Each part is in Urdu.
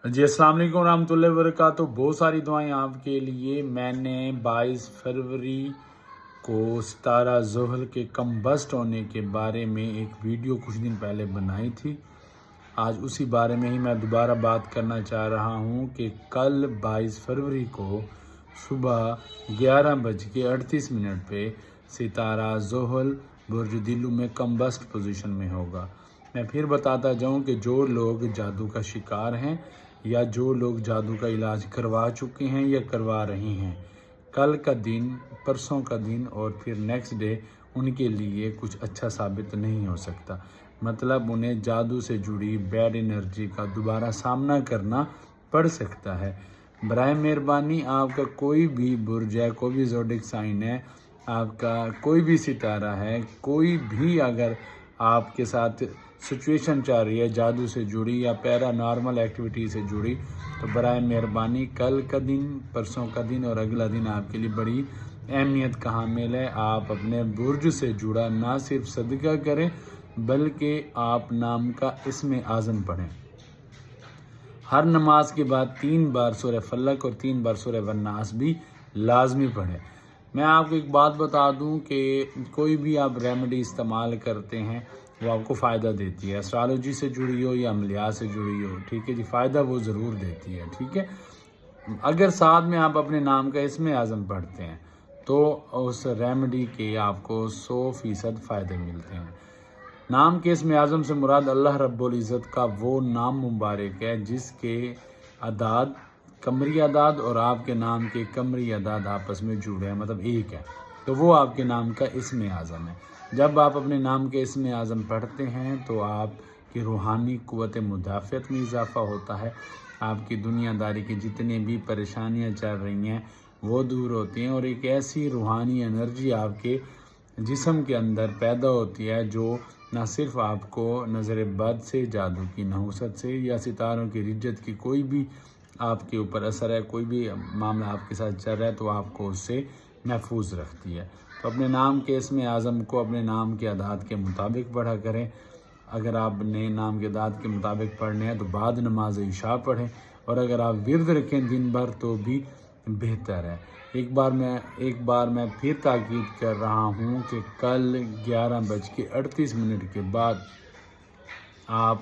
جی السلام علیکم ورحمۃ اللہ وبرکاتہ۔ بہت ساری دعائیں آپ کے لیے۔ میں نے 22 فروری کو ستارہ زحل کے کمبسٹ ہونے کے بارے میں ایک ویڈیو کچھ دن پہلے بنائی تھی۔ آج اسی بارے میں ہی میں دوبارہ بات کرنا چاہ رہا ہوں کہ کل 22 فروری کو صبح 11:38 پہ ستارہ زحل برج دلو میں کمبسٹ پوزیشن میں ہوگا۔ میں پھر بتاتا جاؤں کہ جو لوگ جادو کا شکار ہیں یا جو لوگ جادو کا علاج کروا چکے ہیں یا کروا رہے ہیں، کل کا دن، پرسوں کا دن اور پھر نیکسٹ ڈے ان کے لیے کچھ اچھا ثابت نہیں ہو سکتا۔ مطلب انہیں جادو سے جڑی بیڈ انرجی کا دوبارہ سامنا کرنا پڑ سکتا ہے۔ برائے مہربانی آپ کا کوئی بھی برج ہے، کوئی بھی زوڈک سائن ہے، آپ کا کوئی بھی ستارہ ہے، کوئی بھی اگر آپ کے ساتھ سچویشن چل رہی ہے جادو سے جڑی یا پیرا نارمل ایکٹیویٹی سے جڑی، تو برائے مہربانی کل کا دن، پرسوں کا دن اور اگلا دن آپ کے لیے بڑی اہمیت کا حامل ہے۔ آپ اپنے برج سے جڑا نہ صرف صدقہ کریں بلکہ آپ نام کا اسم اعظم پڑھیں۔ ہر نماز کے بعد 3 بار سورہ فلق اور 3 بار سورہ والناس بھی لازمی پڑھیں۔ میں آپ کو ایک بات بتا دوں کہ کوئی بھی آپ ریمیڈی استعمال کرتے ہیں وہ آپ کو فائدہ دیتی ہے، ایسٹرالوجی سے جڑی ہو یا عملیات سے جڑی ہو، ٹھیک ہے جی، فائدہ وہ ضرور دیتی ہے، ٹھیک ہے۔ اگر ساتھ میں آپ اپنے نام کا اسم اعظم پڑھتے ہیں تو اس ریمیڈی کے آپ کو 100% فائدے ملتے ہیں۔ نام کے اسم اعظم سے مراد اللہ رب العزت کا وہ نام مبارک ہے جس کے اعداد قمری اعداد اور آپ کے نام کے قمری اعداد آپس میں جڑے ہیں، مطلب ایک ہے، تو وہ آپ کے نام کا اسم اعظم ہے۔ جب آپ اپنے نام کے اسم اعظم پڑھتے ہیں تو آپ کی روحانی قوت مدافعت میں اضافہ ہوتا ہے، آپ کی دنیا داری کی جتنی بھی پریشانیاں چل رہی ہیں وہ دور ہوتی ہیں، اور ایک ایسی روحانی انرجی آپ کے جسم کے اندر پیدا ہوتی ہے جو نہ صرف آپ کو نظر بد سے، جادو کی نحوست سے یا ستاروں کی رجت کی کوئی بھی آپ کے اوپر اثر ہے، کوئی بھی معاملہ آپ کے ساتھ چل رہا ہے تو آپ کو اس سے محفوظ رکھتی ہے۔ تو اپنے نام کے اسم اعظم کو اپنے نام کے اعداد کے مطابق پڑھا کریں۔ اگر آپ نے نام کے اعداد کے مطابق پڑھنے ہیں تو بعد نماز عشاء پڑھیں، اور اگر آپ ورد رکھیں دن بھر تو بھی بہتر ہے۔ ایک بار میں پھر تاکید کر رہا ہوں کہ کل 11:38 کے بعد آپ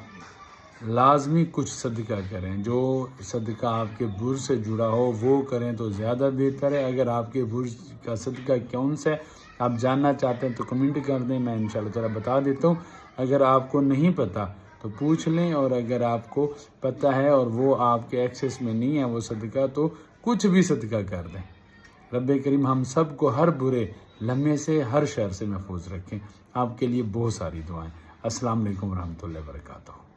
لازمی کچھ صدقہ کریں۔ جو صدقہ آپ کے برج سے جڑا ہو وہ کریں تو زیادہ بہتر ہے۔ اگر آپ کے برج کا صدقہ کون سا ہے آپ جاننا چاہتے ہیں تو کمنٹ کر دیں، میں انشاءاللہ تعالیٰ بتا دیتا ہوں۔ اگر آپ کو نہیں پتہ تو پوچھ لیں، اور اگر آپ کو پتہ ہے اور وہ آپ کے ایکسیس میں نہیں ہے وہ صدقہ تو کچھ بھی صدقہ کر دیں۔ رب کریم ہم سب کو ہر برے لمحے سے، ہر شر سے محفوظ رکھیں۔ آپ کے لیے بہت ساری دعائیں۔ السلام علیکم ورحمۃ اللہ وبرکاتہ۔